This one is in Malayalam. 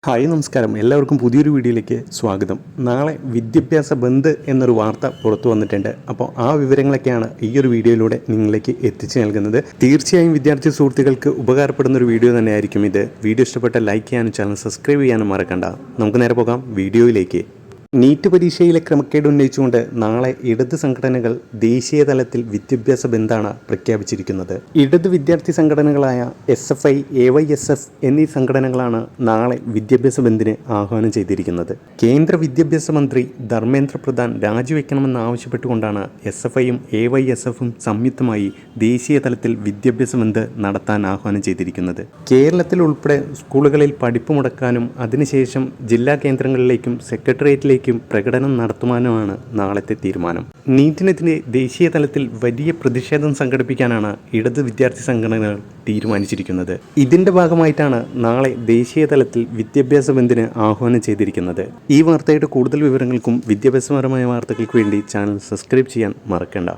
ഹായ് നമസ്കാരം, എല്ലാവർക്കും പുതിയൊരു വീഡിയോയിലേക്ക് സ്വാഗതം. നാളെ വിദ്യാഭ്യാസ ബന്ദ് എന്നൊരു വാർത്ത പുറത്തു വന്നിട്ടുണ്ട്. അപ്പോൾ ആ വിവരങ്ങളൊക്കെയാണ് ഈ ഒരു വീഡിയോയിലൂടെ നിങ്ങളിലേക്ക് എത്തിച്ചു നൽകുന്നത്. തീർച്ചയായും വിദ്യാർത്ഥി സുഹൃത്തുക്കൾക്ക് ഉപകാരപ്പെടുന്ന ഒരു വീഡിയോ തന്നെയായിരിക്കും ഇത്. വീഡിയോ ഇഷ്ടപ്പെട്ട ലൈക്ക് ചെയ്യാനും ചാനൽ സബ്സ്ക്രൈബ് ചെയ്യാനും മറക്കണ്ട. നമുക്ക് നേരെ പോകാം വീഡിയോയിലേക്ക്. നീറ്റ് പരീക്ഷയിലെ ക്രമക്കേട് ഉന്നയിച്ചുകൊണ്ട് നാളെ ഇടത് സംഘടനകൾ ദേശീയ തലത്തിൽ വിദ്യാഭ്യാസ ബന്ദാണ് പ്രഖ്യാപിച്ചിരിക്കുന്നത്. ഇടത് വിദ്യാർത്ഥി സംഘടനകളായ SFI, AYSF എന്നീ സംഘടനകളാണ് നാളെ വിദ്യാഭ്യാസ ബന്ദിന് ആഹ്വാനം ചെയ്തിരിക്കുന്നത്. കേന്ദ്ര വിദ്യാഭ്യാസ മന്ത്രി ധർമ്മേന്ദ്ര പ്രധാൻ രാജിവെക്കണമെന്ന് ആവശ്യപ്പെട്ടുകൊണ്ടാണ് SFIയും AYSFും സംയുക്തമായി ദേശീയ തലത്തിൽ വിദ്യാഭ്യാസ ബന്ദ് നടത്താൻ ആഹ്വാനം ചെയ്തിരിക്കുന്നത്. കേരളത്തിൽ ഉൾപ്പെടെ സ്കൂളുകളിൽ പഠിപ്പ് മുടക്കാനും അതിനുശേഷം ജില്ലാ കേന്ദ്രങ്ങളിലേക്കും സെക്രട്ടേറിയറ്റിലേക്കും പ്രകടനം നടത്തുവാനുമാണ് നാളത്തെ തീരുമാനം. നീറ്റിനെതിരെ ദേശീയ തലത്തിൽ വലിയ പ്രതിഷേധം സംഘടിപ്പിക്കാനാണ് ഇടത് വിദ്യാർത്ഥി സംഘടനകൾ തീരുമാനിച്ചിരിക്കുന്നത്. ഇതിന്റെ ഭാഗമായിട്ടാണ് നാളെ ദേശീയ തലത്തിൽ വിദ്യാഭ്യാസ ബന്ദിന് ആഹ്വാനം ചെയ്തിരിക്കുന്നത്. ഈ വാർത്തയുടെ കൂടുതൽ വിവരങ്ങൾക്കും വിദ്യാഭ്യാസപരമായ വാർത്തകൾക്ക് വേണ്ടി ചാനൽ സബ്സ്ക്രൈബ് ചെയ്യാൻ മറക്കണ്ട.